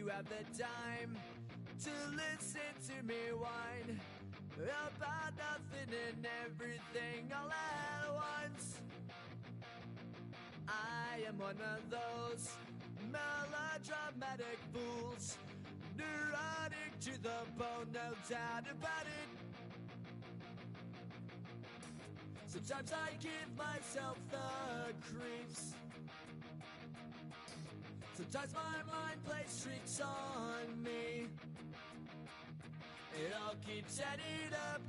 have the time to listen to me whine about nothing and everything all at once. I am one of those melodramatic fools, neurotic to the bone, no doubt about it. Sometimes I give myself the creeps. Sometimes my mind plays tricks on me. It all keeps adding up.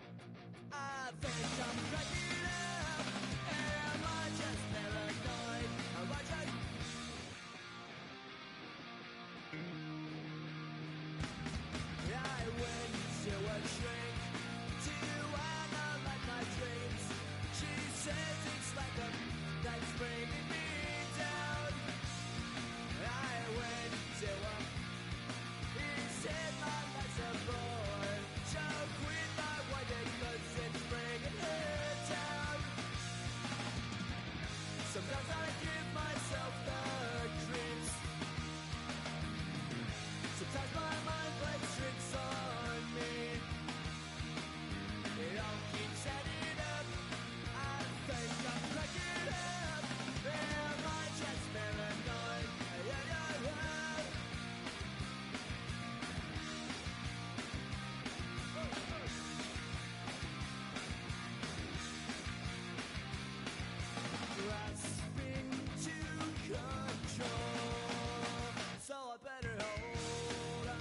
I think I'm cracking up. Am I just paranoid? Am I just... I went to a shrink to analyze my dreams. She says it's like a that's bringing me down. I went to a... He said my life's a bore. Joke with my wife because it's bringing her down. Sometimes I give myself the creeps. Sometimes my mind plays tricks on me. It all keeps adding up. I think I'm cracking up. Am I just paranoid? Yeah, yeah, yeah. Grasping to control, so I better hold on.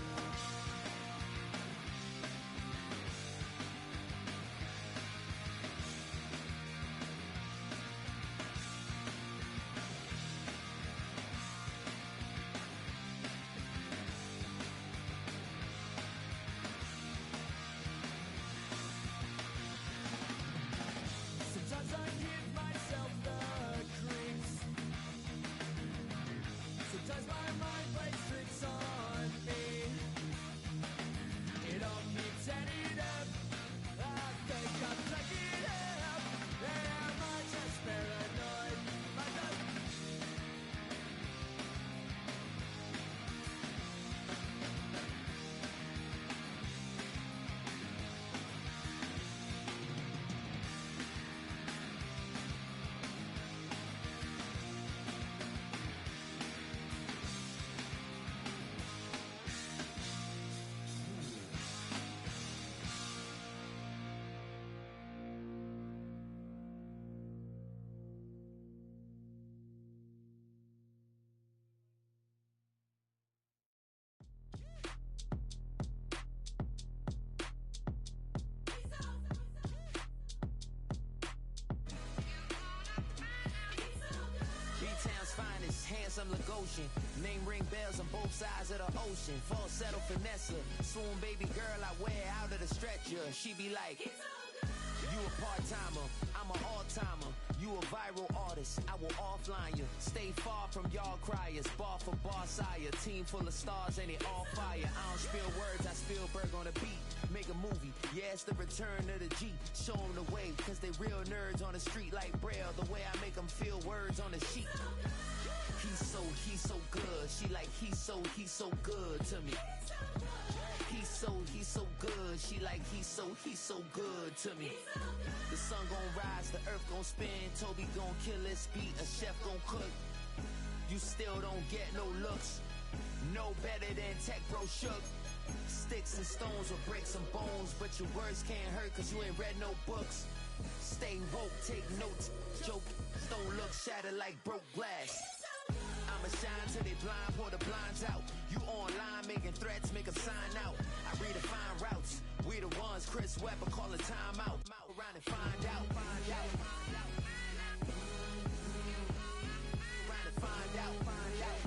Sometimes I give myself the creeps. Sometimes my mind plays tricks on me. It all keeps adding up. I think I'm cracking up. Am I just paranoid? Am I just... B-Town's finest, handsome Lagosian. Name ring bells on both sides of the ocean. Falsetto Vanessa, swoon baby girl I wear out of the stretcher. She be like, you a part-timer, I'm an all-timer. You a viral artist, I will offline you. Stay far from y'all criers, bar for bar sire. Team full of stars and it all fire. I don't spill words, I Spielberg on the beat. Make a movie, yeah, it's the return of the G. Show them the way, cause they real nerds on the street like Braille. The way I make them feel words on the sheet. He's so good. She like, he's so good to me. He's so good. She like, he's so good to me. The sun gon' rise, the earth gon' spin. Toby gon' kill this beat, a chef gon' cook. You still don't get no looks. No better than Tech Bro Shook. Sticks and stones will break some bones, but your words can't hurt cause you ain't read no books. Stay woke, take notes, joke, don't look shattered like broke glass. I'ma shine till they blind, pour the blinds out. You online making threats, make them sign out. I redefine routes, we the ones Chris Webber call a timeout. Around and find out, find out. Around and find out, find out.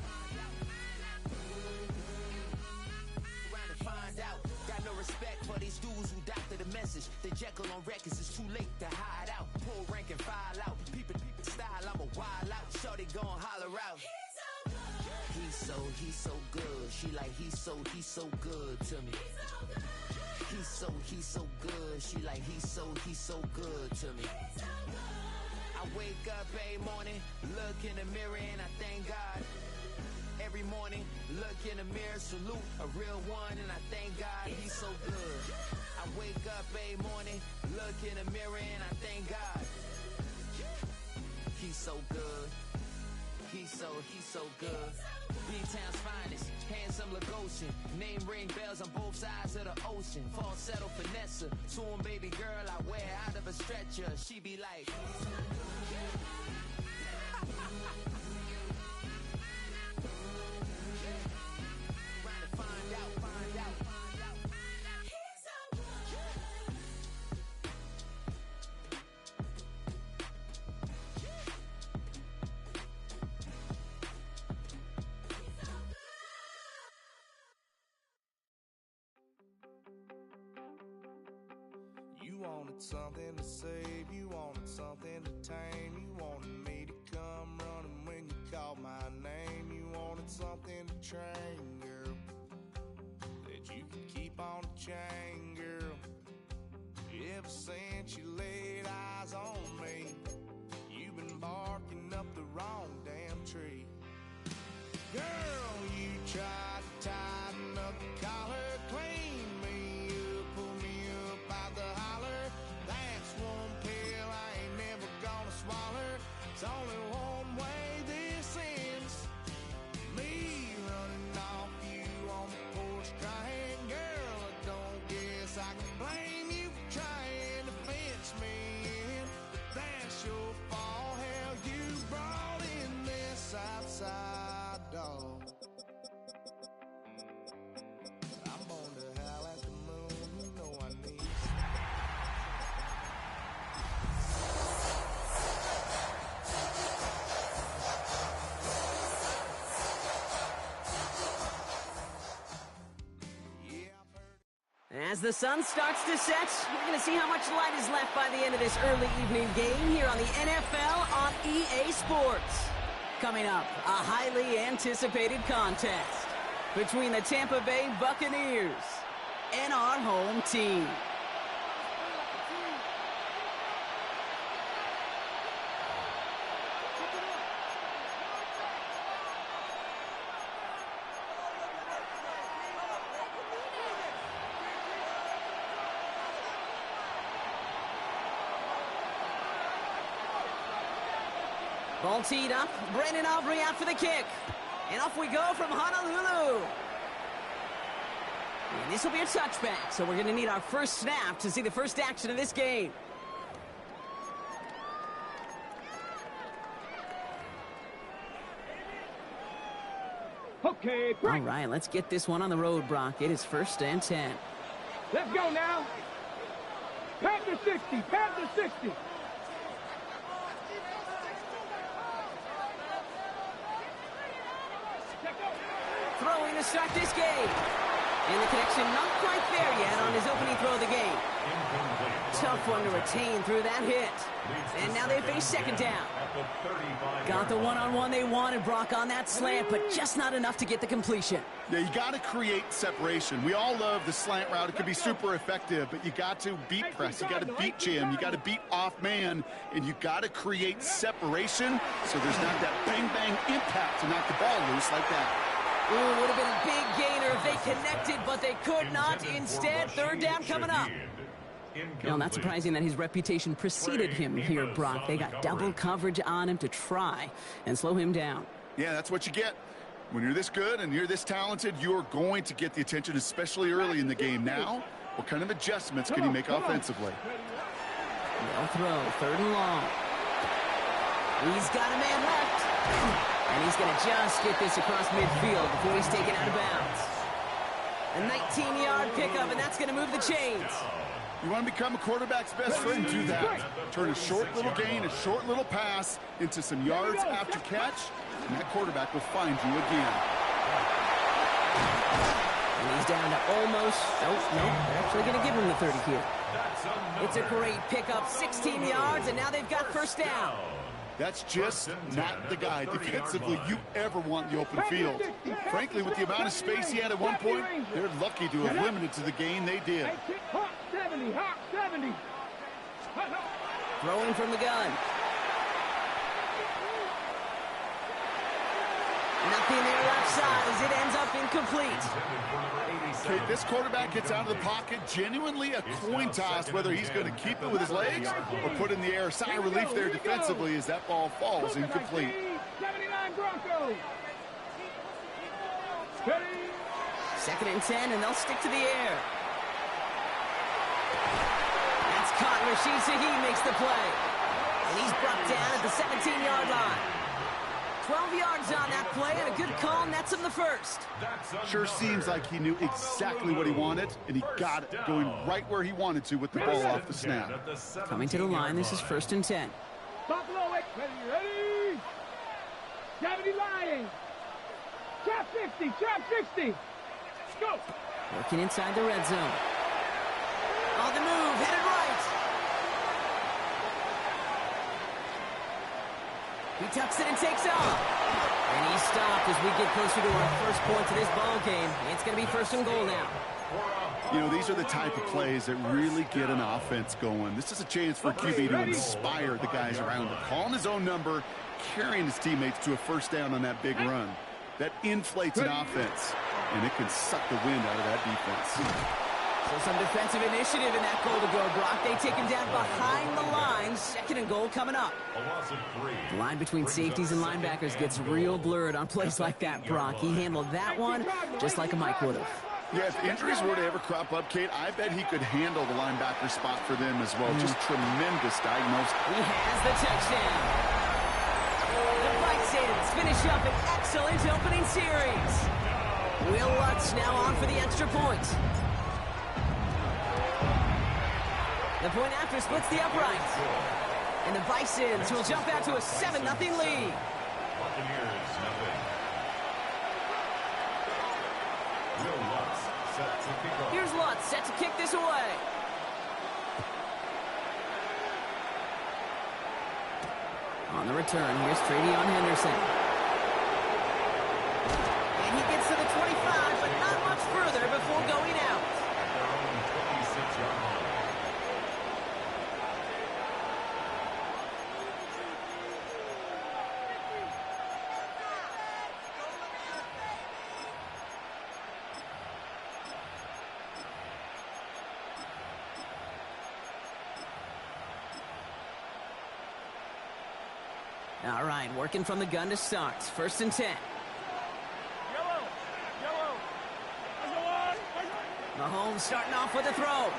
Around and find out. Got no respect for these dudes who doctor the message. They Jekyll on records, it's too late to hide out. Pull rank and file out. People style, I'm a wild out. Shorty gon' holler out. He's so good. She like, he's so good to me. He's so good. She like, he's so good to me. I wake up every morning, look in the mirror and I thank God. every morning. Look in the mirror, salute a real one, and I thank God he's so good. I wake up every morning, look in the mirror, and I thank God he's so good. He's so good. B-Town's finest, handsome Lagosian. Name ring bells on both sides of the ocean. Falsetto finesse, swoon baby girl I wear out of a stretcher. She be like, trying to find out. You wanted something to save, you wanted something to tame, you wanted me to come running when you called my name, you wanted something to train, girl, that you could keep on the chain, girl. Ever since you laid eyes on me, you've been barking up the wrong damn tree. Girl, you tried to tighten up the collar, clean me up, pull me up out the holler. That's one pill I ain't never gonna swallow. It's only one way this ends. Me running off you on the porch crying. Girl, I don't guess I can blame you for trying to fence me in. But that's your fault, hell, you brought in this outside dog. I'm on to howl at the moon, you know I need. As the sun starts to set, we're going to see how much light is left by the end of this early evening game here on the NFL on EA Sports. Coming up, a highly anticipated contest between the Tampa Bay Buccaneers and our home team. Ball teed up. Brandon Aubrey out for the kick. And off we go from Honolulu. And this will be a touchback, so we're going to need our first snap to see the first action of this game. Okay, All right, let's get this one on the road, Brock. It is 1st and 10. let's go now. Pat the 60, pat the 60. Throwing to start this game. And the connection not quite there yet on his opening throw of the game. Tough one to retain through that hit. And now they face second down. Got the one-on-one they wanted, Brock, on that slant, but just not enough to get the completion. Yeah, you got to create separation. We all love the slant route. It can be super effective, but you got to beat press. You got to beat jam. You got to beat off man, and you got to create separation so there's not that bang-bang impact to knock the ball loose like that. Ooh, would have been a big gainer if they connected, but they could not. Instead, third down coming up. You know, not surprising that his reputation preceded him here, Brock. They got double coverage on him to try and slow him down. Yeah, that's what you get. When you're this good and you're this talented, you're going to get the attention, especially early in the game. Now, what kind of adjustments can he make offensively? They'll throw, 3rd and long. He's got a man left. And he's going to just get this across midfield before he's taken out of bounds. A 19-yard pickup, and that's going to move the chains. You want to become a quarterback's best friend? Do that. Turn a short little gain, a short little pass into some yards after catch, and that quarterback will find you again. And he's down to almost, no, they're actually going to give him the 30 here. It's a great pickup, 16 yards, and now they've got first down. That's just not the guy defensively you ever want in the open field. Frankly, with the amount of space he had at one point, they're lucky to have limited to the gain they did. Hot 70, hot 70. Throwing from the gun. Nothing there left side as it ends up incomplete. Okay, this quarterback gets out of the pocket, genuinely a coin toss whether he's going to keep it with his legs or put it in the air. Sigh of relief there defensively as that ball falls incomplete. 79 Broncos. 2nd and 10, and they'll stick to the air. That's caught. Rashid Shaheed makes the play. And he's brought down at the 17-yard line. 12 yards on that play, and a good call nets him the first. Sure seems like he knew exactly what he wanted, and he got it going right where he wanted to with the ball off the snap. Coming to the line, this is 1st and 10. Buffalo, ready. 70 Lions. Trap 60, trap 60. Go. Working inside the red zone. On the move, headed right. He tucks it and takes off. And he's stopped as we get closer to our first point of this ball game. It's going to be 1st and goal now. You know, these are the type of plays that really get an offense going. This is a chance for QB to inspire the guys around him. Calling his own number, carrying his teammates to a first down on that big run. That inflates an offense, and it can suck the wind out of that defense. So some defensive initiative in that goal to go, Brock. They take him down behind the line. 2nd and goal coming up. The line between safeties and linebackers gets real blurred on plays like that, Brock. He handled that one just like a Mike would have. Yeah, if injuries were to ever crop up, Kate, I bet he could handle the linebacker spot for them as well. Just tremendous diagnosis. He has the touchdown. The Bisons finish up an excellent opening series. Will Lutz now on for the extra point. The point after splits the uprights. And the Bisons will jump out to a 7-0 lead. Here's Lutz set to kick this away. On the return, here's Travion Henderson. And he gets to the 25, but not much further before going out. All right, working from the gun to start. 1st and 10. Mahomes starting off with a throw.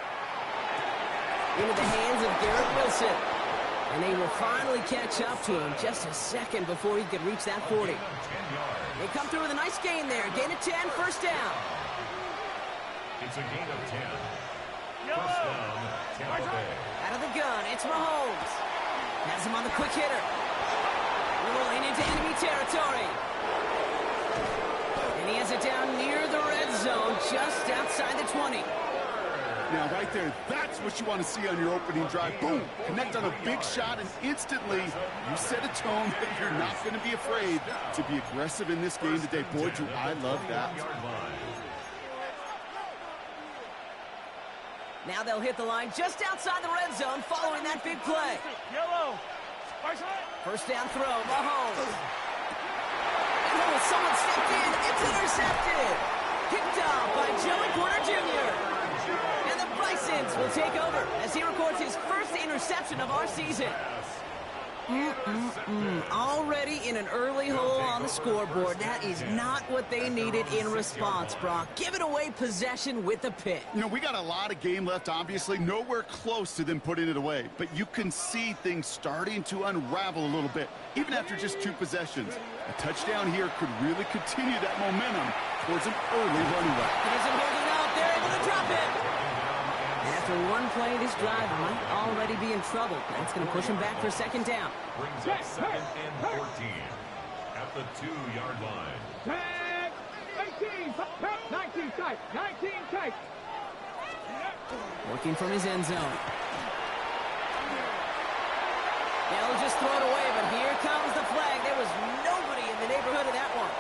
Into the hands of Garrett Wilson. And they will finally catch up to him just a second before he could reach that 40. They come through with a nice gain there. Gain of 10, 1st down. It's a gain of 10. 1st down, Tampa Bay. Out of the gun, it's Mahomes. Has him on the quick hitter. Rolling into enemy territory. And he has it down near the red zone, just outside the 20. Now, right there, that's what you want to see on your opening drive. Boom! Connect on a big shot, and instantly you set a tone that you're not going to be afraid to be aggressive in this game today. Boy, do I love that. Now they'll hit the line just outside the red zone following that big play. 1st down throw, Mahomes. Oh, someone stepped in. It's intercepted. Picked off by Joey Porter Jr. And the Bisons will take over as he records his 1st interception of our season. Already in an early hole on the scoreboard. That is not what they needed in response, Brock. Giving away possession with a pick. You know, we got a lot of game left, obviously. Nowhere close to them putting it away. But you can see things starting to unravel a little bit, even after just 2 possessions. A touchdown here could really continue that momentum towards an early running back. It isn't holding out. They're able to drop it. After one play, this drive might already be in trouble. That's going to push him back for 2nd down. Brings up 2nd and 14 at the 2-yard line. 18, 19 tight, 19 tight. Working from his end zone. They'll just throw it away, but here comes the flag. There was nobody in the neighborhood of that one.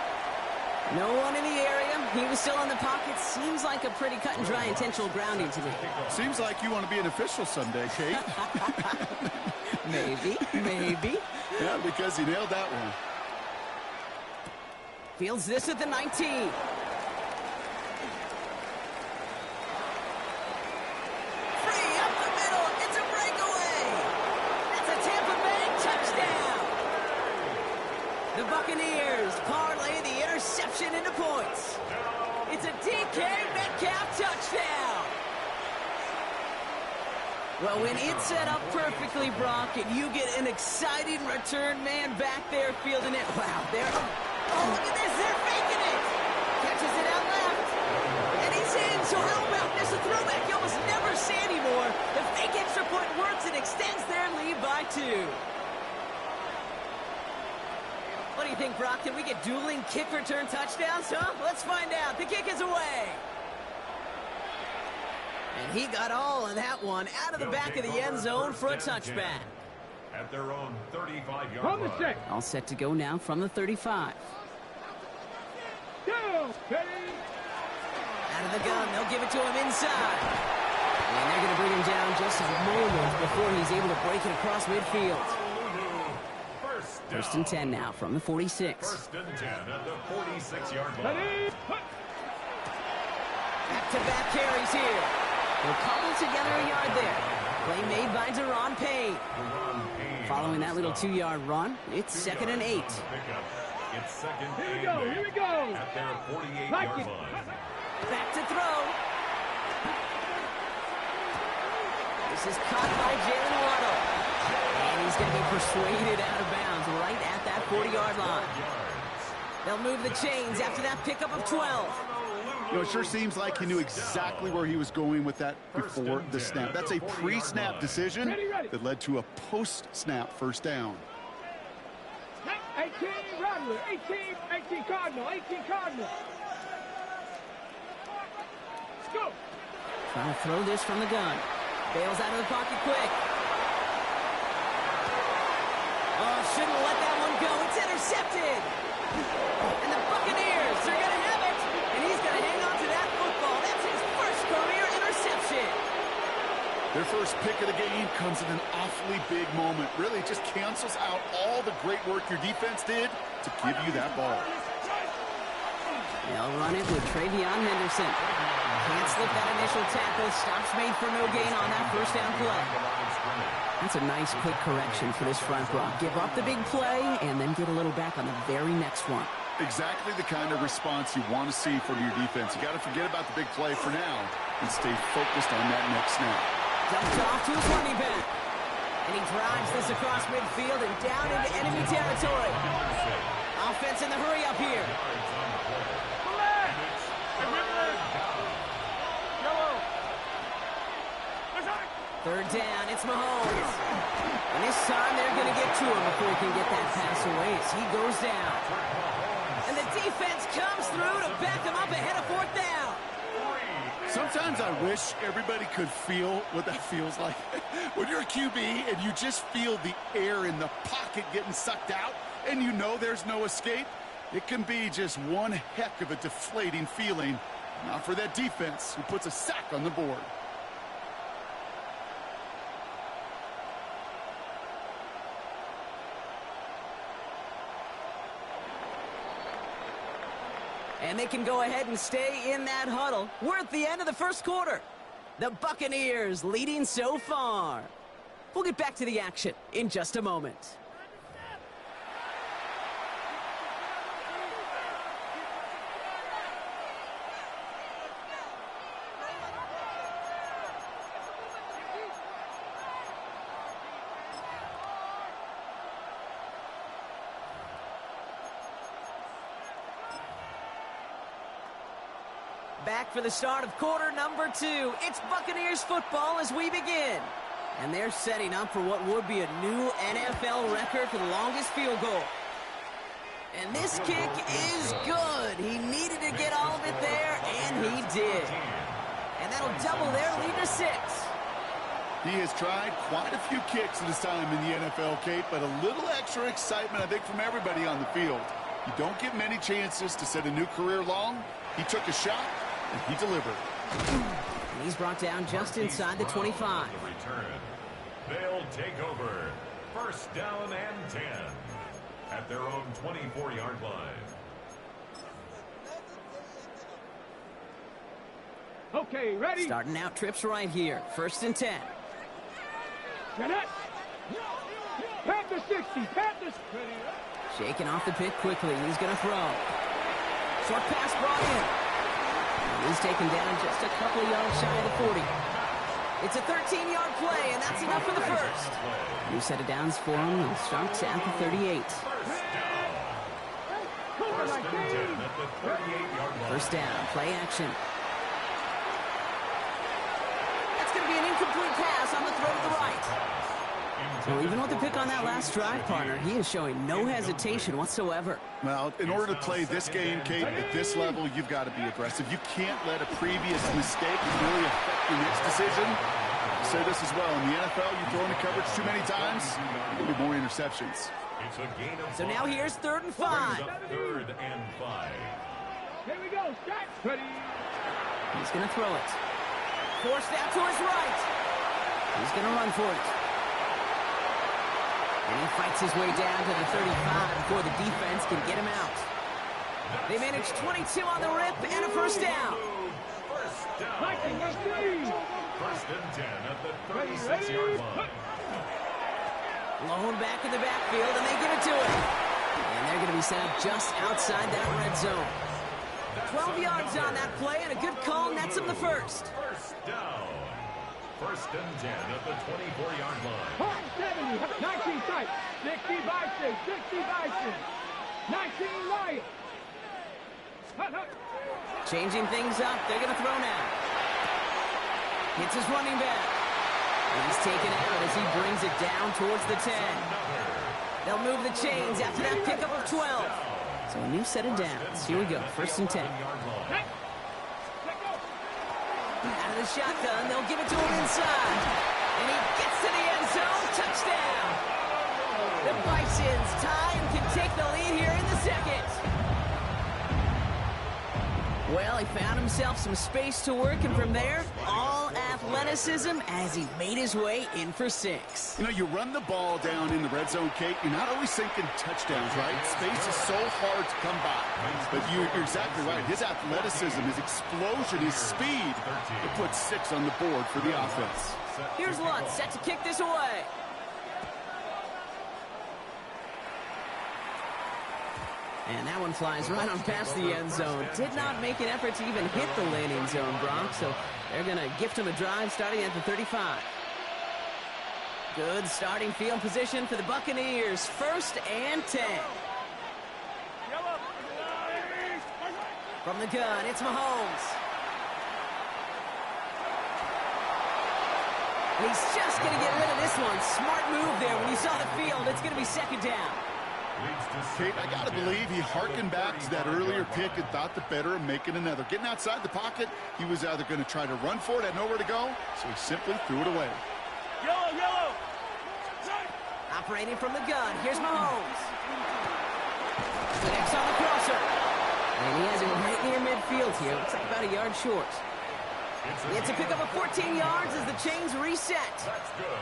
No one in the area. He was still in the pocket. Seems like a pretty cut and dry intentional grounding to me. Seems like you want to be an official someday, Kate. Maybe. Yeah, because he nailed that one. Fields this at the 19. Free up the middle. It's a breakaway. That's a Tampa Bay touchdown. The Buccaneers parlay the interception into points. It's a DK Metcalf touchdown. Well, when it's set up perfectly, Brock, and you get an exciting return man back there fielding it. Wow, there. Oh, look at this. They're faking it. Catches it out left. And he's in. So how about this? A throwback you almost never see anymore. The fake extra point works and extends their lead by 2. What do you think, Brock? Can we get dueling kick return touchdowns, huh? Let's find out. The kick is away. And he got all of that one out of the back of the end zone for a touchback. At their own 35-yard line. All set to go now from the 35. Go, Kenny. Out of the gun, they'll give it to him inside. And they're going to bring him down just a moment before he's able to break it across midfield. First and 10 now from the 46. First and 10 at the 46-yard line. Back-to-back carries here. They'll cobble together a yard there. Play made by Deron Payne. Following that little 2-yard run, it's 2nd and 8. It's second Here we go, here we go. At their 48-yard line. Back to throw. This is caught by Jalen Waddle. And he's going to be persuaded out of bounds right at that 40-yard line. They'll move the chains after that pickup of 12. You know, it sure seems like he knew exactly where he was going with that before the snap. That's a pre-snap decision that led to a post-snap first down. 18 Rattler, 18 Cardinal, 18 Cardinal. Let's go. Trying to throw this from the gun. Bails out of the pocket quick. Oh, shouldn't let that one go. It's intercepted. And the Buccaneers are going to have it. And he's going to hang on to that football. That's his first career interception. Their first pick of the game comes in an awfully big moment. Really just cancels out all the great work your defense did to give you that ball. They'll run it with Travion Henderson. Can't slip that initial tackle. Stops made for no gain on that first down play. That's a nice quick correction for this front row. Give up the big play and then get a little back on the very next one. Exactly the kind of response you want to see from your defense. You got to forget about the big play for now and stay focused on that next snap. Dumped off to his running back. And he drives this across midfield and down into enemy territory. Offense in the hurry up here. Third down, it's Mahomes. And this time they're going to get to him before he can get that pass away as he goes down. And the defense comes through to back him up ahead of fourth down. Sometimes I wish everybody could feel what that feels like. When you're a QB and you just feel the air in the pocket getting sucked out and you know there's no escape, it can be just one heck of a deflating feeling. Not for that defense who puts a sack on the board. And they can go ahead and stay in that huddle. We're at the end of the first quarter. The Buccaneers leading so far. We'll get back to the action in just a moment. Back for the start of quarter number 2. It's Buccaneers football as we begin. And they're setting up for what would be a new NFL record for the longest field goal. And this kick is good. He needed to get all of it there, and he did. And that'll double their lead to 6. He has tried quite a few kicks in his time in the NFL, Kate, but a little extra excitement, I think, from everybody on the field. You don't get many chances to set a new career long. He took a shot, and he delivered. And he's brought down just inside the 25. The return. They'll take over. First down and 10 at their own 24-yard line. Okay, ready? Starting out trips right here. 1st and 10. Get it. Panther 60. Panthers. Shaking off the pick quickly. He's going to throw. Short pass brought in. He's taken down just a couple of yards shy of the 40. It's a 13-yard play, and that's enough for the first. New set of downs for him. They'll start at the 38. First down, play action. That's going to be an incomplete pass on the throw to the right. So even with the pick on that last drive, partner, he is showing no hesitation whatsoever. Well, in order to play this game, Kate, at this level, you've got to be aggressive. You can't let a previous mistake really affect your next decision. I say this as well. In the NFL, you throw into coverage too many times, you'll be more interceptions. So now here's 3rd and 5. 3rd and 5. Here we go. Start. Ready. He's going to throw it. Forced out to his right. He's going to run for it. And he fights his way down to the 35 before the defense can get him out. They manage 22 on the rip and a first down. First down. 1st and 10 at the 36-yard line. Blown back in the backfield, and they give it to him. And they're going to be set up just outside that red zone. 12 yards on that play, and a good call nets him the first. First down. 1st and 10 at the 24-yard line. 70, 19 tight. 60 Bisons, 60 Bisons. 19 Lions. Changing things up, they're going to throw now. Hits his running back. He's taken out as he brings it down towards the 10. They'll move the chains after that pickup of 12. So a new set of downs. Here we go, 1st and 10. Out of the shotgun, they'll give it to him inside. And he gets to the end zone. Touchdown. The Bisons tie and can take the lead here in the second. Well, he found himself some space to work, and from there, all athleticism as he made his way in for 6. You know, you run the ball down in the red zone, Kate, you're not always thinking touchdowns, right? Space is so hard to come by. But you're exactly right. His athleticism, his explosion, his speed, it puts 6 on the board for the offense. Here's Lutz set to kick this away. And that one flies right on past the end zone. Did not make an effort to even hit the landing zone, Brock. So they're going to gift him a drive starting at the 35. Good starting field position for the Buccaneers. 1st and 10. From the gun, it's Mahomes. And he's just going to get rid of this one. Smart move there. When you saw the field, it's going to be 2nd down. Kate, I got to believe he hearkened back to that earlier pick and thought the better of making another. Getting outside the pocket, he was either going to try to run for it, had nowhere to go, so he simply threw it away. Yellow. Operating from the gun, here's Mahomes. Next on the crosser. And he has him right near midfield here. Looks like about a yard short. It's a pickup of 14 yards as the chains reset.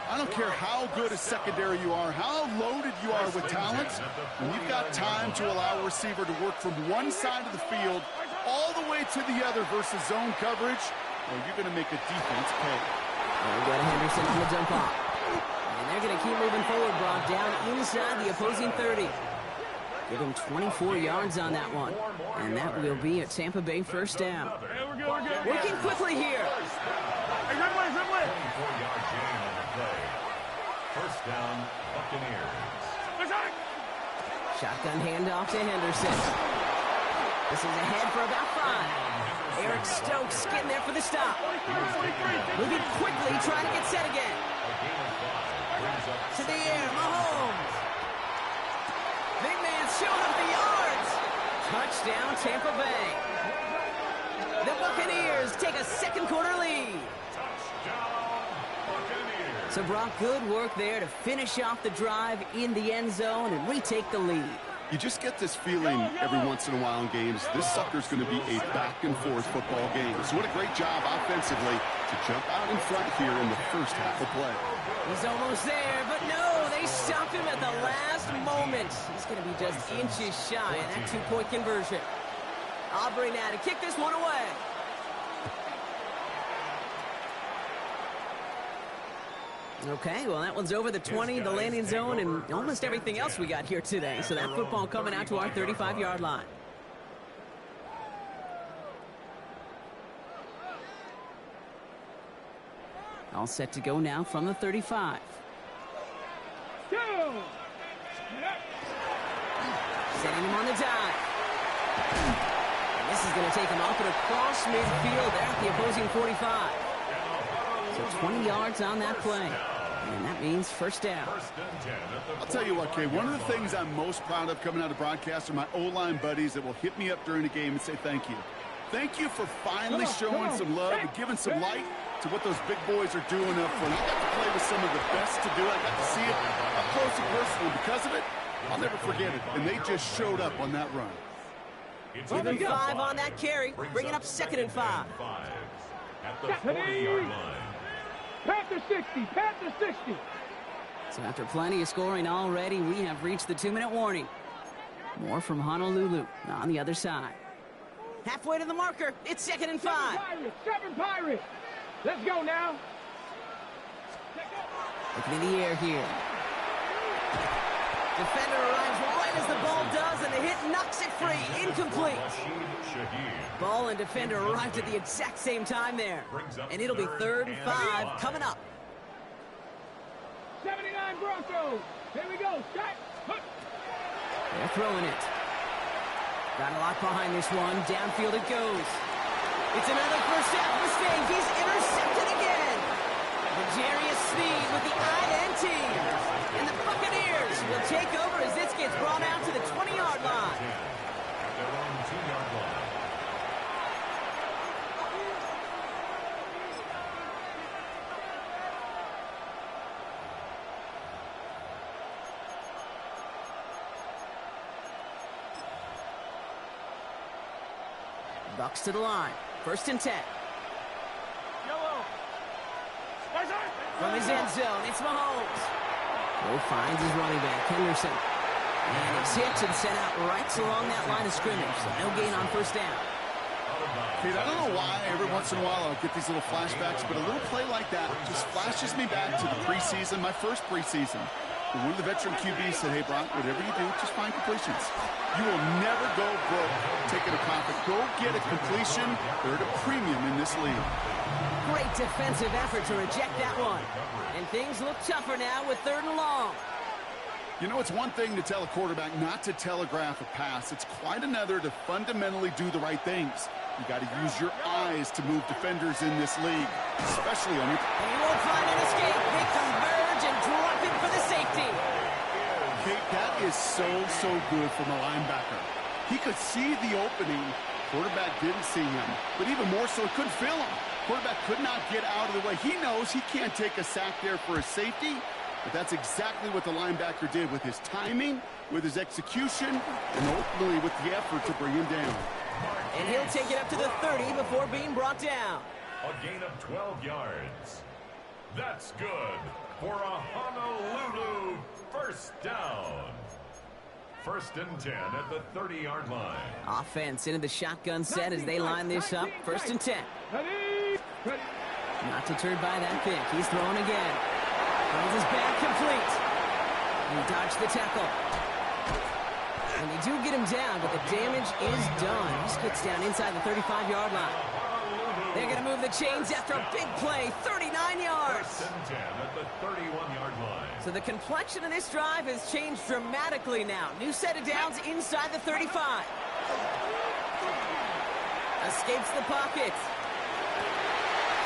I don't care how good a secondary you are, how loaded you are with talent, when you've got time to allow a receiver to work from one side of the field all the way to the other versus zone coverage, well, you're going to make a defense pay. And we got Henderson on the dump off. And they're going to keep moving forward, Brock, down inside the opposing 30. Give him 24 yards on that one. And that will be a Tampa Bay 1st down. Working quickly here. 24-yard gain on the play. 1st down, Buccaneers. Shotgun handoff to Henderson. This is ahead for about 5. Eric Stokes getting there for the stop. Moving quickly, trying to get set again. To the air, Mahomes. Big man showing up the yards. Touchdown, Tampa Bay. The Buccaneers take a 2nd quarter lead. So, Brock, good work there to finish off the drive in the end zone and retake the lead. You just get this feeling every once in a while in games, this sucker's going to be a back-and-forth football game. So what a great job offensively to jump out in front here in the first half of play. He's almost there, but no, they stopped him at the last moment. He's going to be just inches shy of that 2-point conversion. Aubrey now to kick this one away. Okay, well, that one's over the 20, the landing zone, and almost everything else we got here today. So that football coming out to our 35-yard line. All set to go now from the 35. Setting him on the dive. And this is going to take him off and across midfield there at the opposing 45. So 20 yards on that play. And that means first down. I'll tell you what, Kay, one of the things I'm most proud of coming out of broadcast are my O-line buddies that will hit me up during the game and say thank you. Thank you for finally showing some love and giving some light to what those big boys are doing up front. I got to play with some of the best to do it. I got to see it up close and personal. Because of it, I'll never forget it. And they just showed up on that run. Give him 5 on that carry. Bring it up 2nd and 5. At the 40-yard line. Panther 60, Panther 60. So after plenty of scoring already, we have reached the 2-minute warning. More from Honolulu on the other side. Halfway to the marker. It's 2nd and 5. 7 Pirates. Let's go now. Looking in the air here. Defender arrives right as the ball does, and the hit knocks it free. Incomplete. Ball and defender arrived at the exact same time there. And it'll be 3rd and 5 coming up. 79 Broncos. Here we go. Shot. They're throwing it. Got a lot behind this one. Downfield it goes. It's another first down mistake. He's intercepted again. Jarius Sneed with the INT. And the Buccaneers will take over as this gets brought out to the 20-yard line. Their own 2-yard line. Bucs to the line. 1st and 10. From his end zone, it's Mahomes. Bo finds his running back, Henderson. And he's hit and sent out right along that line of scrimmage. So no gain on 1st down. Kate, I don't know why every once in a while I'll get these little flashbacks, but a little play like that just flashes me back to the preseason, my first preseason. And one of the veteran QBs said, hey, Brock, whatever you do, just find completions. You will never go broke taking a profit. Go get a completion. They're at a premium in this league. Great defensive effort to reject that one. And things look tougher now with 3rd and long. You know, it's one thing to tell a quarterback not to telegraph a pass. It's quite another to fundamentally do the right things. You got to use your eyes to move defenders in this league, especially on your... And he won't find an escape. They converge and drop it for the safety. Kate, that is so good from a linebacker. He could see the opening. Quarterback didn't see him. But even more so, he couldn't feel him. Quarterback could not get out of the way. He knows he can't take a sack there for his safety. But that's exactly what the linebacker did with his timing, with his execution, and ultimately with the effort to bring him down. And he'll take it up to the 30 before being brought down. A gain of 12 yards. That's good for a Honolulu first down. 1st and 10 at the 30-yard line. Offense into the shotgun set as they line this up. 1st and 10. Not deterred by that pick. He's throwing again. Finds his back complete. He dodged the tackle. And they do get him down, but the damage is done. He gets down inside the 35-yard line. They're going to move the chains after a big play. 39 yards. 1st and 10 at the 31-yard line. So the complexion of this drive has changed dramatically now. New set of downs inside the 35. Escapes the pocket.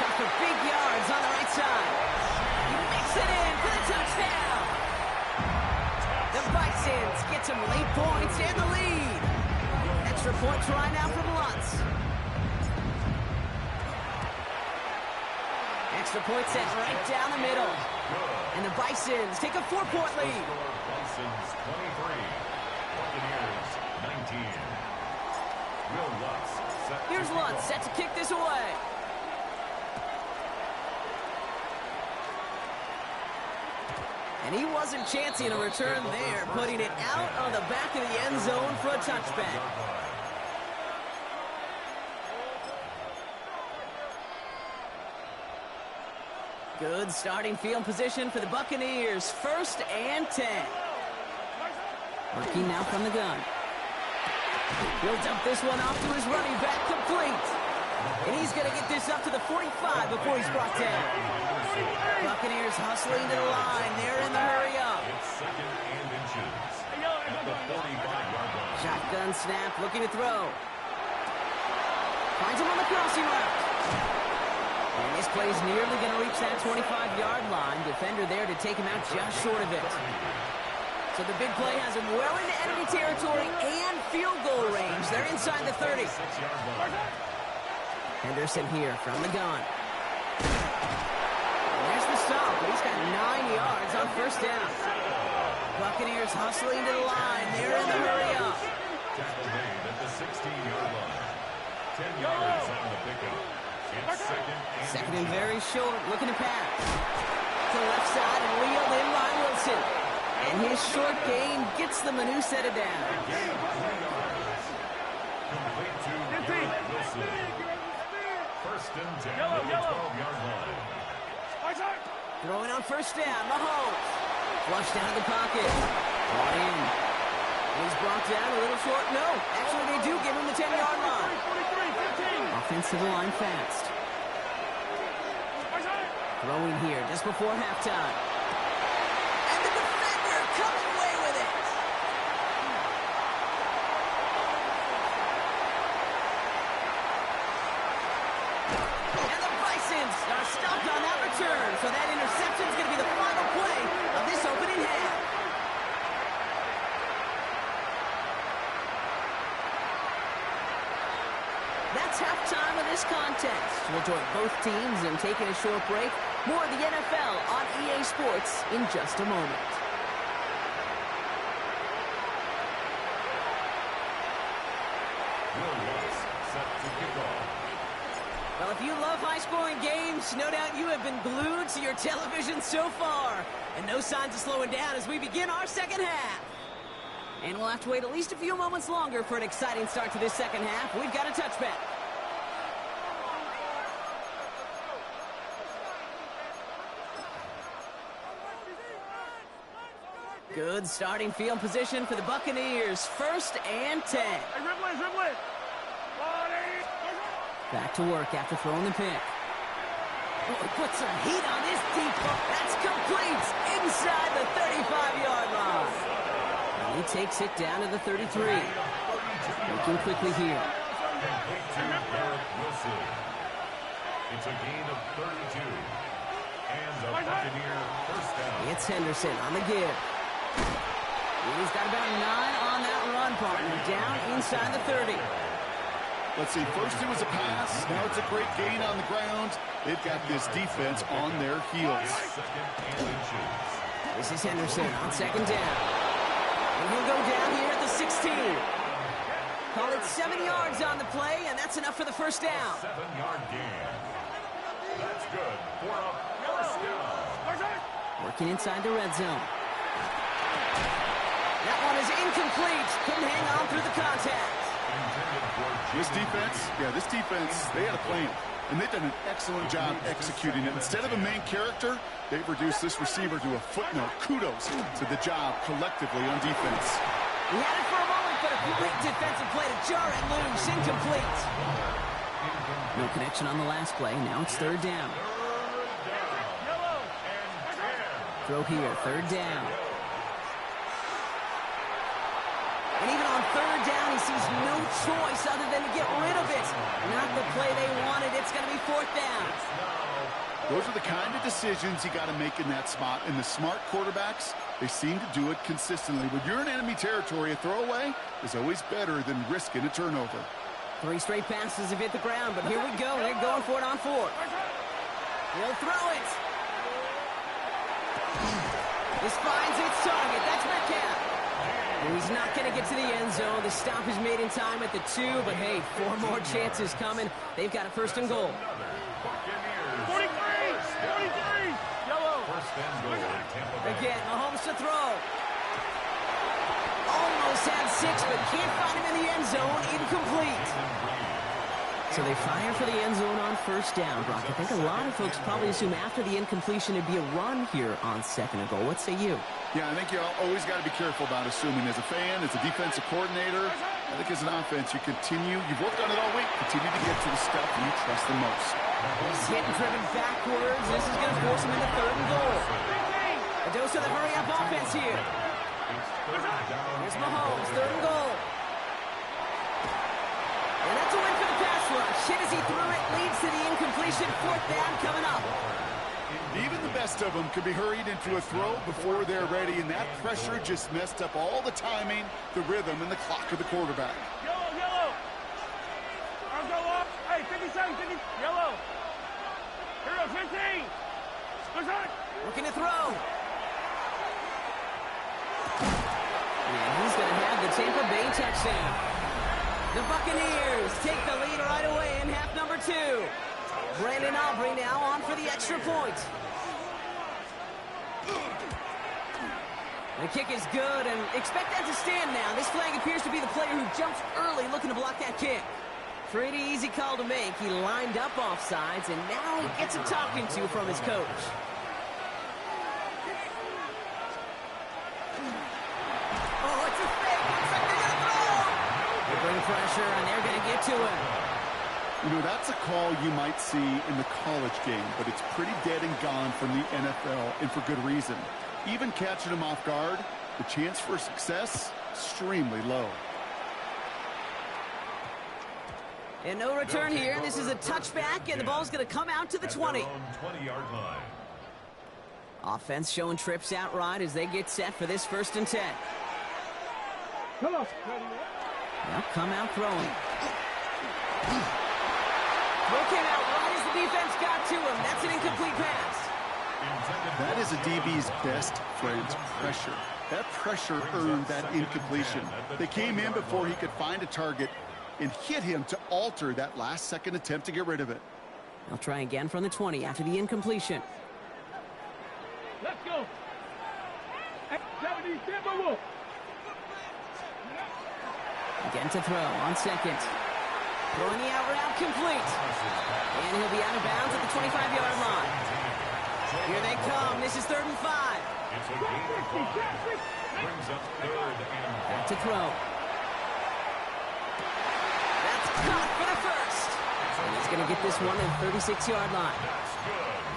Comes for big yards on the right side. He makes it in for the touchdown. The Bisons get some late points and the lead. Extra point try now from Lutz. Extra point set right down the middle. And the Bisons take a 4-point lead. Bisons 23, Buccaneers 19. Will Lutz set Here's Lutz set to kick this away. And he wasn't chancing a return there, putting it out on the back of the end zone for a touchback. Good starting field position for the Buccaneers. 1st and 10. Working now from the gun. He'll dump this one off to his running back, complete. And he's going to get this up to the 45 before he's brought down. Buccaneers hustling to the line. They're in the hurry up. It's 2nd and inches at the 45-yard line. Shotgun snap, looking to throw. Finds him on the crossing route. And this play is nearly going to reach that 25-yard line. Defender there to take him out just short of it. So the big play has him well into enemy territory and field goal range. They're inside the 30. Henderson here from the gun. And there's the stop, but he's got 9 yards on 1st down. Buccaneers hustling to the line. They're in the hurry up. Tackle made at the 16-yard line. 10 yards on the pickup. It's 2nd and very short, looking to pass. To the left side and wheeled in by Wilson. And his short gain gets them a new set of down. Complete to Garrett Wilson. 1st and 10 at the 12-yard line. Throwing on 1st down, Mahomes. Flushed out of the pocket. Brought in. He's brought down a little short. No, actually they do give him the 10-yard line. Offensive line fast. Throwing here just before halftime. And the defender comes away with it. And the Bisons are stopped on that return. So that interception is going to be the final play of this opening half. That's halftime of this contest. We'll join both teams in taking a short break. More of the NFL on EA Sports in just a moment. Set to kick off. Well, if you love high-scoring games, no doubt you have been glued to your television so far. And no signs of slowing down as we begin our second half. And we'll have to wait at least a few moments longer for an exciting start to this second half. We've got a touchback. Good starting field position for the Buccaneers. 1st and 10. Back to work after throwing the pick. Oh, put some heat on this deep ball. That's complete inside the 35-yard line. And he takes it down to the 33. Looking quickly here. Complete to Garrett Wilson. It's a gain of 32. And a Buccaneer 1st down. It's Henderson on the give. He's got about 9 on that run, partner. Down inside the 30. Let's see, first it was a pass, now it's a great gain on the ground. They've got this defense on their heels. 2nd and inches. This is Henderson on 2nd down. And he'll go down here at the 16. Call it 7 yards on the play, and that's enough for the 1st down. 7-yard gain. That's good for a 1st down. Working inside the red zone. That one is incomplete. Couldn't hang on through the contact. This defense, they had a plan. And they've done an excellent job executing it. Instead of a main character, they've reduced this receiver to a footnote. Kudos to the job collectively on defense. He had it for a moment, but a great defensive play to jar it loose. Incomplete. No connection on the last play. Now it's 3rd down. Throw here, 3rd down. And even on 3rd down, he sees no choice other than to get rid of it. Not the play they wanted. It's going to be 4th down. Those are the kind of decisions you got to make in that spot. And the smart quarterbacks, they seem to do it consistently. When you're in enemy territory, a throwaway is always better than risking a turnover. 3 straight passes have hit the ground, but here we go. They're going for it on 4th. He'll throw it. This finds its target. That's Metcalf. He's not going to get to the end zone. The stop is made in time at the 2, but hey, 4 more chances coming. They've got a 1st and goal. 43! Yellow! 1st and goal, Tampa Bay. Again, Mahomes to throw. Almost had 6, but can't find him in the end zone. Incomplete. So they fire for the end zone on first down, Brock. I think a lot of folks probably assume after the incompletion it'd be a run here on second and goal. What say you? Yeah, I think you always got to be careful about assuming. As a fan, as a defensive coordinator, I think as an offense, you've worked on it all week, continue to get to the stuff you trust the most. He's getting driven backwards. This is going to force him into third and goal. A dose of the hurry-up offense here. Here's Mahomes, third and goal. And that's a win for the pass rush. Hit as he threw it, leads to the incompletion. Fourth down coming up. Even the best of them could be hurried into a throw before they're ready, and that pressure just messed up all the timing, the rhythm, and the clock of the quarterback. Yellow. I'll go up. Hey, 57, 50. Yellow. Here goes 15. Goes on. Looking to throw. And he's going to have the Tampa Bay touchdown. The Buccaneers take the lead right away in half number 2. Brandon Aubrey now on for the extra point. The kick is good, and expect that to stand now. This flag appears to be the player who jumps early looking to block that kick. Pretty easy call to make. He lined up offsides, and now he gets a talking to from his coach. Oh, it's a fake. Looks like they're going to throw. They bring pressure, and they're going to get to him. You know, that's a call you might see in the college game, but it's pretty dead and gone from the NFL, and for good reason. Even catching him off guard, the chance for success, extremely low. And no return here. This is a touchback, and the ball's going to come out to the 20. 20-yard line. Offense showing trips outright as they get set for this 1st and 10. Come on. They'll come out throwing. Throw came out right as the defense got to him. That's an incomplete pass. That is a DB's best friend's pressure. That pressure earned that incompletion. They came in before he could find a target and hit him to alter that last-second attempt to get rid of it. They'll try again from the 20 after the incompletion. Let's go. 70, Timberwolf. Again to throw on second. Throwing the out route complete. And he'll be out of bounds at the 25-yard line. Here they come. This is 3rd and 5. It's a gain of 5. Brings up 3rd and 5. Back to throw. That's caught for the first. And he's going to get this one at the 36-yard line.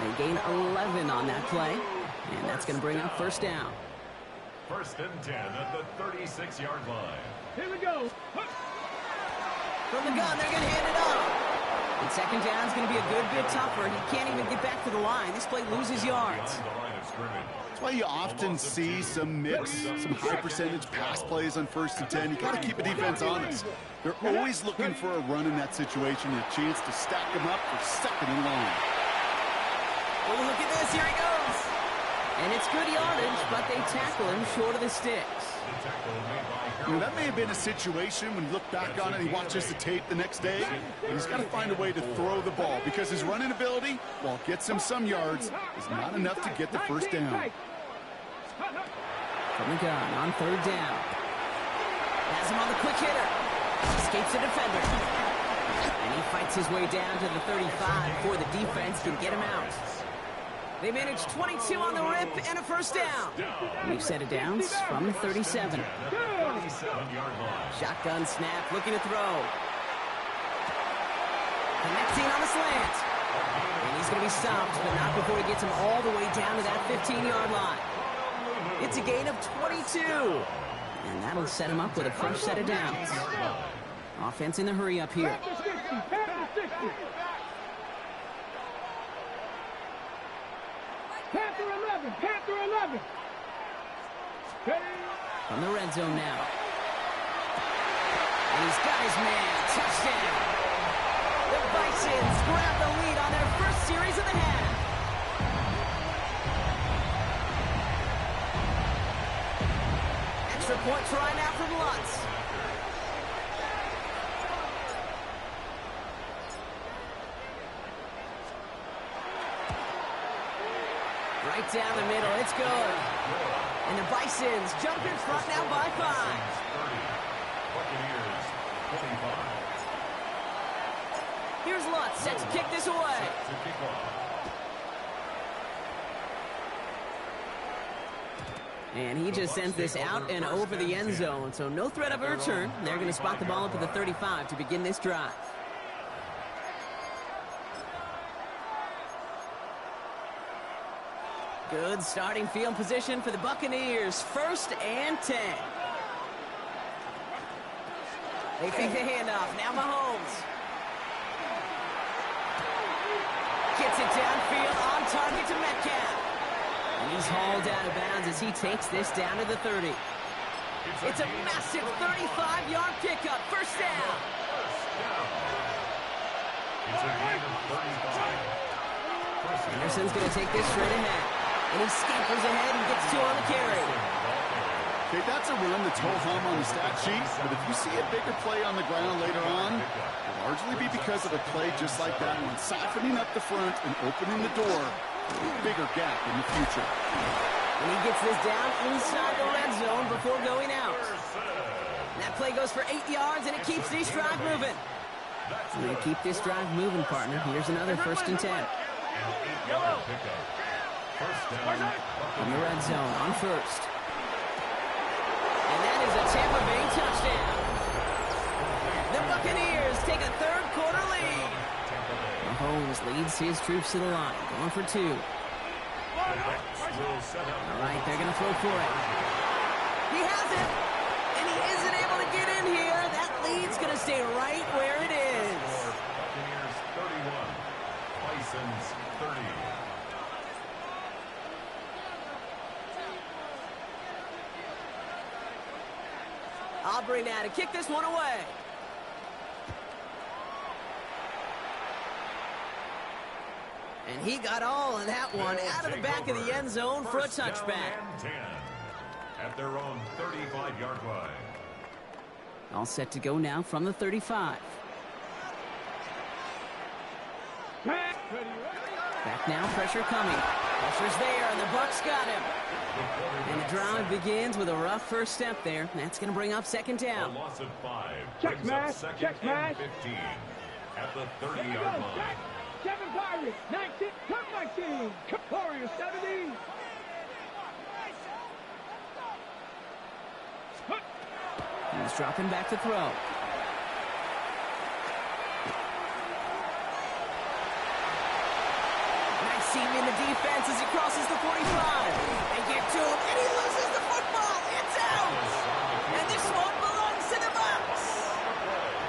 They gain 11 on that play. And that's going to bring up 1st down. 1st and 10 at the 36-yard line. Here we go. From the gun, they're going to hand it off. And 2nd down is going to be a good bit tougher. He can't even get back to the line. This play loses yards. That's why you often see some mix, some high-percentage pass plays on 1st and 10. You got to keep a defense honest. They're always looking for a run in that situation, a chance to stack them up for 2nd and long. Oh, look at this. Here he goes. And it's good yardage, but they tackle him short of the sticks. You know, that may have been a situation when you look back on it and he watches the tape the next day, and he's got to find a way to throw the ball because his running ability, while it gets him some yards, is not enough to get the 1st down. From the gun on 3rd down. Has him on the quick hitter. Escapes the defender. And he fights his way down to the 35 before the defense can get him out. They manage 22 on the rip and a 1st down. We've set it down from the 37. Shotgun snap, looking to throw. Connecting on the slant. And he's going to be stopped, but not before he gets him all the way down to that 15-yard line. It's a gain of 22. And that'll set him up with a fresh set of downs. Offense in the hurry up here. Panther 11. From the red zone now. And he's got his man. Touchdown. The Bisons grab the lead on their first series of the half. Extra point try now from Lutz. Right down the middle. It's good. And the Bisons jump in front now by 5. Here's Lutz set to kick this away. And he just sends this out and over the end zone, so no threat of a return. They're going to spot the ball up at the 35 to begin this drive. Good starting field position for the Buccaneers. 1st and 10. They fake the handoff. Now Mahomes. Gets it downfield on target to Metcalf. And he's hauled out of bounds as he takes this down to the 30. It's a massive 35-yard pickup. 1st down. It's a gain of 35. Anderson's going to take this straight ahead. And he scampers ahead and gets 2 on the carry. Okay, that's a run that's ho-hum on the stat sheet, but if you see a bigger play on the ground later on, it'll largely be because of a play just like that one, softening up the front and opening the door for a bigger gap in the future. And he gets this down inside the red zone before going out. That play goes for 8 yards, and it keeps this drive moving. We're going to keep this drive moving, partner. Here's another 1st and 10. In the red zone on 1st. And that is a Tampa Bay touchdown. The Buccaneers take a 3rd quarter lead. Mahomes leads his troops to the line. Going for 2. All right, they're going to throw for it. He has it. And he isn't able to get in here. That lead's going to stay right where it is. Buccaneers 31. Bisons 30. Aubrey now to kick this one away. And he got all of that one out of the back of the end zone for a touchback. At their own 35-yard line. All set to go now from the 35. Back now, pressure coming. Pressure's there, and the Bucs got him. And the drive begins with a rough first step there. That's going to bring up 2nd down. A loss of 5. Check smash, check smash. 15 at the 30-yard line. 7 Pirates, 19, come 19, Warriors 70. He's dropping back to throw. Nice seam in the defense as he crosses the 45. They get to him, and he loses the football. It's out. And this one belongs to the Bucs.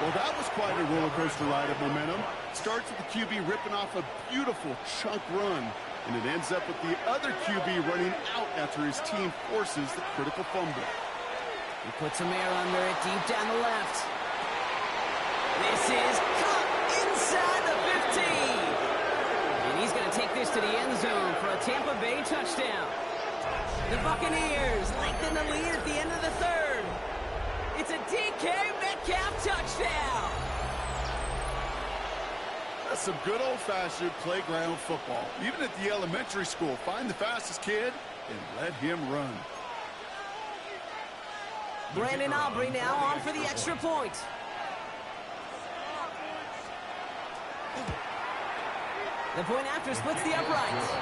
Well, that was quite a roller coaster ride of momentum. Starts with the QB ripping off a beautiful chunk run, and it ends up with the other QB running out after his team forces the critical fumble. He puts some air under it deep down the left. This is caught inside the 15. And he's going to take this to the end zone for a Tampa Bay touchdown. The Buccaneers lengthen the lead at the end of the 3rd. It's a DK Metcalf touchdown. That's some good old-fashioned playground football. Even at the elementary school, find the fastest kid and let him run. Brandon Aubrey now on for the extra point. The point after splits the uprights.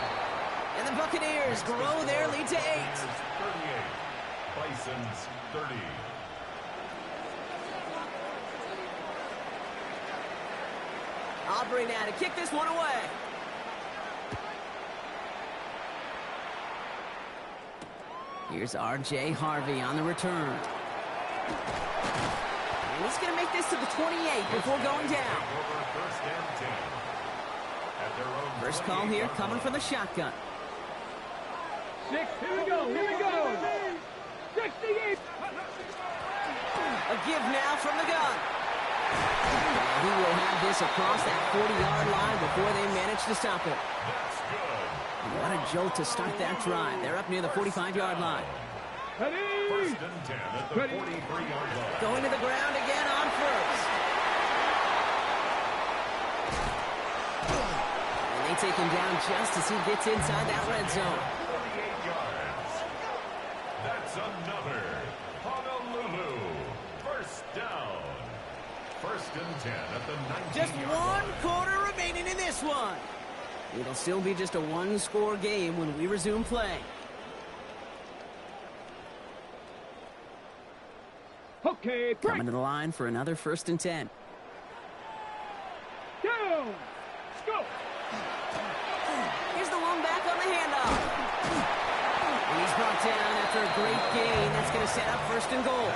And the Buccaneers grow their lead to 8. 38. Bisons 30. Aubrey now to kick this one away. Here's R.J. Harvey on the return. And he's going to make this to the 28 before going down. First call here coming from the shotgun. 6, here we go, here we go. 68. A give now from the gun. And he will have this across that 40-yard line before they manage to stop it. And what a jolt to start that drive. They're up near the 45-yard line. Ready? 1st and 10 at the 43-yard line. Going to the ground again on 1st. And they take him down just as he gets inside that red zone. 48 yards. That's another Honolulu 1st down. 1st First and 10 at the 19-yard Just line. 1 quarter remaining in this one. It'll still be just a one-score game when we resume play. Okay, Coming to the line for another 1st and 10. Down. Let's go. Here's the one back on the handoff. And he's brought down after a great gain. That's going to set up 1st and goal.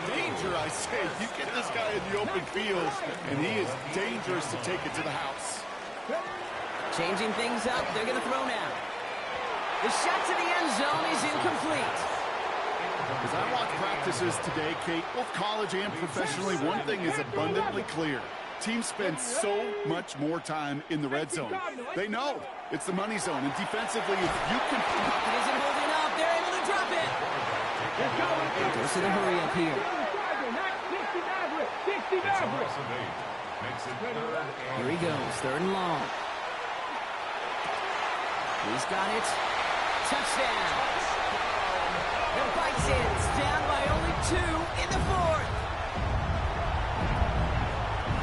Danger, I say. You get this guy in the open field, and he is dangerous to take it to the house. Changing things up, they're going to throw now. The shot to the end zone is incomplete. As I watch practices today, Kate, both college and professionally, one thing is abundantly clear. Teams spend so much more time in the red zone. They know it's the money zone, and defensively, if you can... It isn't holding up. They're able to drop it. Goes to the hurry up here. Here he goes, 3rd and long. He's got it. Touchdown. The Bisons down by only 2 in the 4th.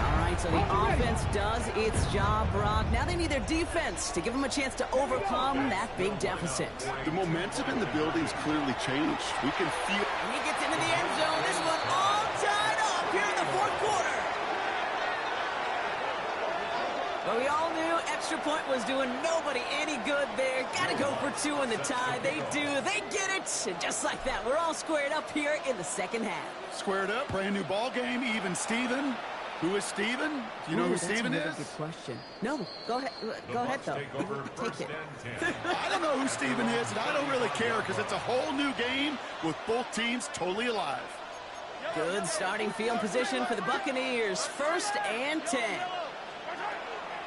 All right, so the offense does its job, Brock. Now they need their defense to give them a chance to overcome that big deficit. The momentum in the building's clearly changed. We can feel... And he gets into the end zone. This one all tied up here in the 4th quarter. But we all knew extra point was doing nobody any good there. Got to go for 2 in the tie. They do. They get it. And just like that, we're all squared up here in the 2nd half. Squared up, brand new ball game, even Steven. Who is Steven? Do you know who Steven is? That's a good question. No, go ahead. Go ahead, though. Take it. I don't know who Steven is, and I don't really care because it's a whole new game with both teams totally alive. Good starting field position for the Buccaneers. 1st and 10.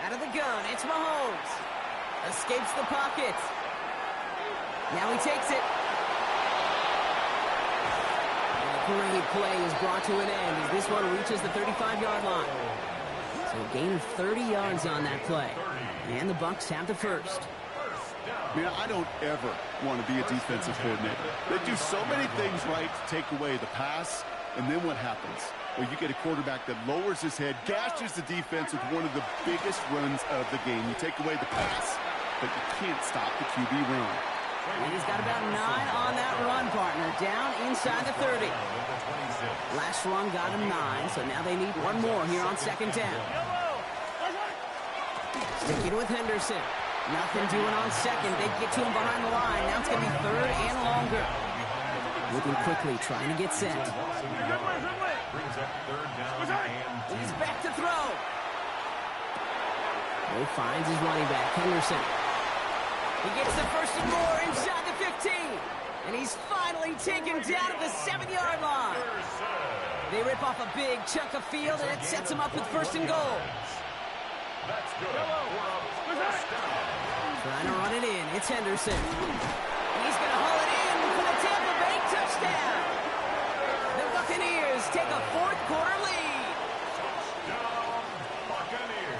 Out of the gun, it's Mahomes. Escapes the pocket. Now he takes it. And a great play is brought to an end as this one reaches the 35-yard line. So a gain of 30 yards on that play. And the Bucs have the 1st. Man, I don't ever want to be a defensive coordinator. They do so many things right to take away the pass, and then what happens? Well, you get a quarterback that lowers his head, gashes the defense with one of the biggest runs of the game. You take away the pass, but you can't stop the QB run. And he's got about 9 on that run, partner. Down inside the 30. Last run got him 9, so now they need one more here on 2nd down. Sticking with Henderson. Nothing doing on 2nd. They get to him behind the line. Now it's going to be 3rd and longer. Moving quickly, trying to get set. He's back to throw. He finds his running back, Henderson. He gets the 1st and more inside the 15. And he's finally taken down at the 7-yard line. They rip off a big chunk of field, and it sets him up with 1st and goal. That's good. Trying to run it in. It's Henderson. He's going to haul it in for the Tampa Bay touchdown. The Buccaneers take a 4th quarter lead.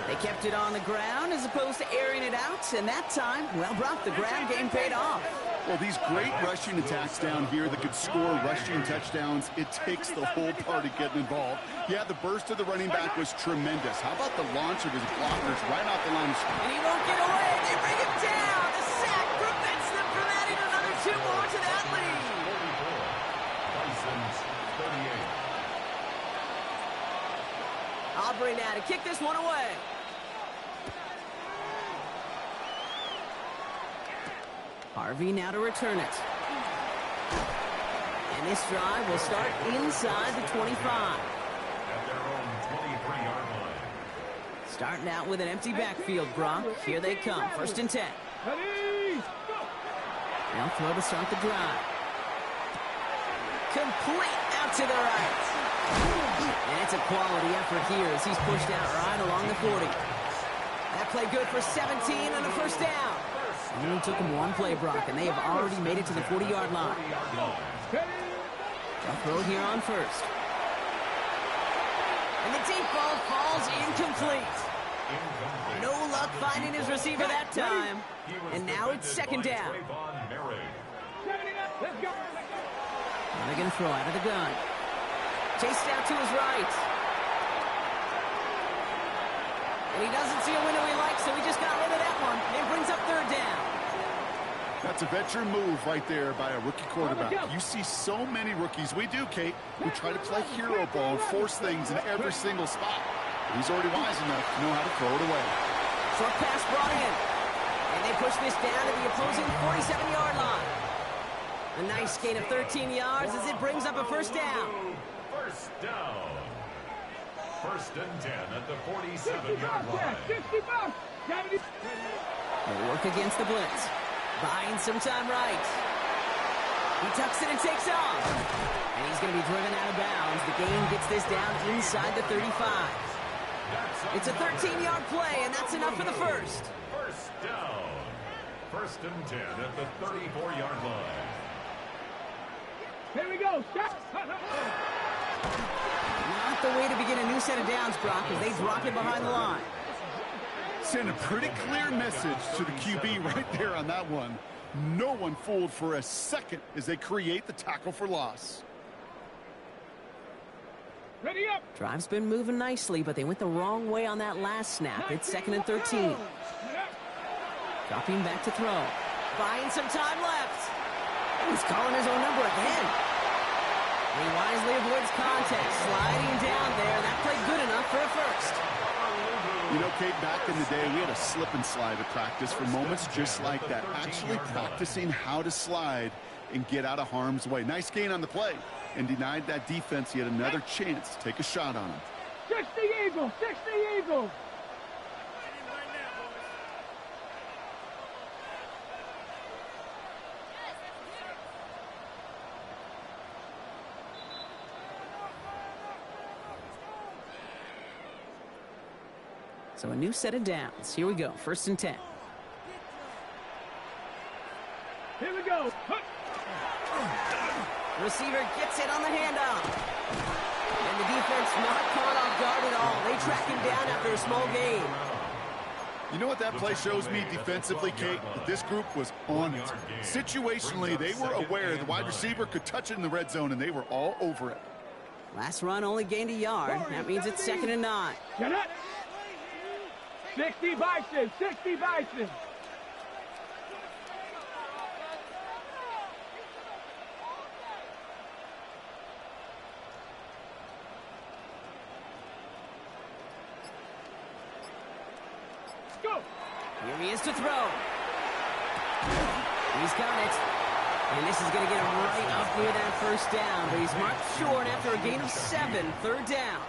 They kept it on the ground as opposed to airing it out, and that time, well, Brock, the ground game paid off. Well, these great rushing attacks down here that could score rushing touchdowns, it takes the whole party getting involved. Yeah, the burst of the running back was tremendous. How about the launch of his blockers right off the line of scrimmage? And he won't get away. They bring him down. The sack prevents them from adding another 2 more to that lead. Bisons 38. Aubrey now to kick this one away. Harvey now to return it. And this drive will start inside the 25. At their own 23-yard line. Starting out with an empty backfield, Brock. Here they come. 1st and 10. They'll throw to start the drive. Complete out to the right. And it's a quality effort here as he's pushed out right along the 40. That play good for 17 and a 1st down. It only took them 1 play, Brock, and they have already made it to the 40-yard line. They'll throw here on 1st. And the deep ball falls incomplete. No luck finding his receiver that time. And now it's 2nd down. Let's go. Now they're going to throw out of the gun. Chased out to his right. And he doesn't see a window he likes, so he just got rid of that one. And brings up third down. That's a veteran move right there by a rookie quarterback. You see so many rookies, we do, Kate, who try to play hero ball and force things in every single spot. He's already wise enough to know how to throw it away. Short pass brought in. And they push this down to the opposing 47-yard line. A nice gain of 13 yards as it brings up a first down. First down. First and 10 at the 47-yard line. They work against the blitz. Buying some time right. He tucks it and takes off. And he's going to be driven out of bounds. The gain gets this down inside the 35. It's a 13-yard play, and that's enough for the first. First down. First and 10 at the 34-yard line. Here we go. Not the way to begin a new set of downs, Brock, as they drop it behind the line. Send a pretty clear message to the QB right there on that one. No one fooled for a second as they create the tackle for loss. Ready up. Drive's been moving nicely, but they went the wrong way on that last snap. It's 2nd and 13. Dropping back to throw. Buying some time left. He's calling his own number again. He wisely avoids contact. Sliding down there. That played good enough for a first. You know, Kate, back in the day, we had a slip and slide at practice for moments just like that. Actually practicing how to slide and get out of harm's way. Nice gain on the play. And denied that defense yet another chance to take a shot on him. 60 Eagles, 60 Eagles. So a new set of downs. Here we go. 1st and 10. Here we go. Receiver gets it on the handoff. And the defense not caught off guard at all. They track him down after a small gain. You know what that play shows me defensively, Kate? That this group was on it. Situationally, they were aware the wide receiver could touch it in the red zone, and they were all over it. Last run only gained a yard. That means it's 2nd and 9. 60 Bisons, 60 Bisons. Go. Here he is to throw. He's got it. And this is going to get him right up near that first down. But he's marked short after a gain of 7. 3rd down.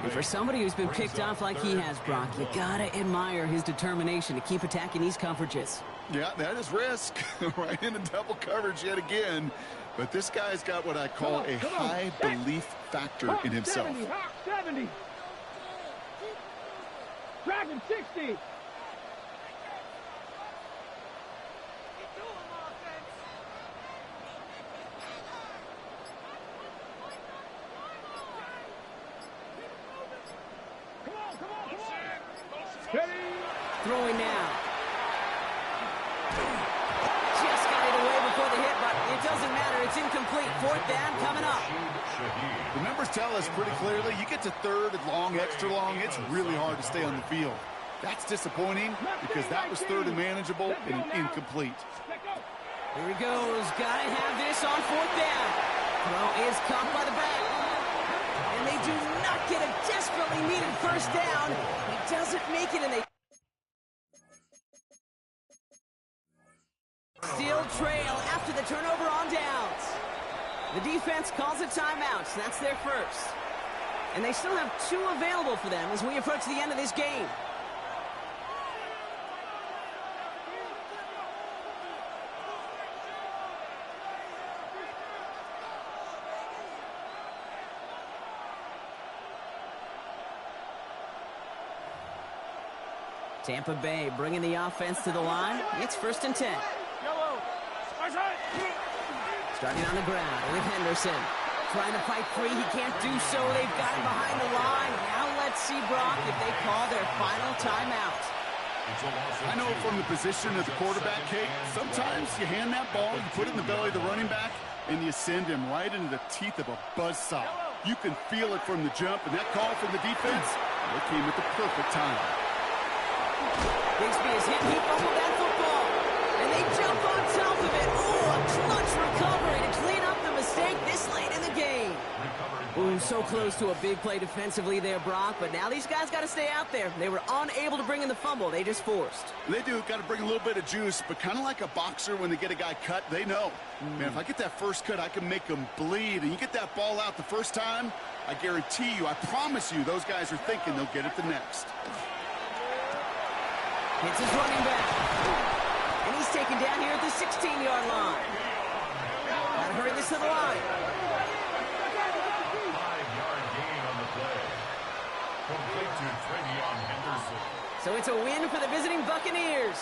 And for somebody who's been picked off like he has, Brock, you gotta admire his determination to keep attacking these coverages. Yeah, that is risk. Right into double coverage yet again. But this guy's got what I call a high belief factor in himself. 70. Dragon 60. Throwing now. Just got it away before the hit, but it doesn't matter. It's incomplete. 4th down coming up. The numbers tell us pretty clearly, you get to 3rd and long, extra long, it's really hard to stay on the field. That's disappointing because that was 3rd and manageable and incomplete. Here he goes. Gotta have this on 4th down. Throw is caught by the back. And they do not get a desperately needed first down. He doesn't make it, and they still trail after the turnover on downs. The defense calls a timeout. So that's their first. And they still have 2 available for them as we approach the end of this game. Tampa Bay bringing the offense to the line. It's 1st and 10. Starting on the ground with Henderson. Trying to fight free. He can't do so. They've got him behind the line. Now let's see, Brock, if they call their final timeout. I know from the position of the quarterback, Kate, sometimes you hand that ball, you put it in the belly of the running back, and you send him right into the teeth of a buzzsaw. You can feel it from the jump, and that call from the defense, it came at the perfect time. Bigsby is hit, he fumbled that football. And they jump on top of it. Oh, a clutch recovery to clean up the mistake this late in the game. Ooh, so close to a big play defensively there, Brock, but now these guys got to stay out there. They were unable to bring in the fumble. They just forced. They do. Got to bring a little bit of juice, but kind of like a boxer when they get a guy cut, they know. Man, if I get that first cut, I can make them bleed. And you get that ball out the first time, I guarantee you, I promise you, those guys are thinking they'll get it the next. Hits his running back. And he's taken down here at the 16-yard line. Gotta hurry this to the line. 5-yard gain on the play. Complete to Travion Henderson. So it's a win for the visiting Buccaneers.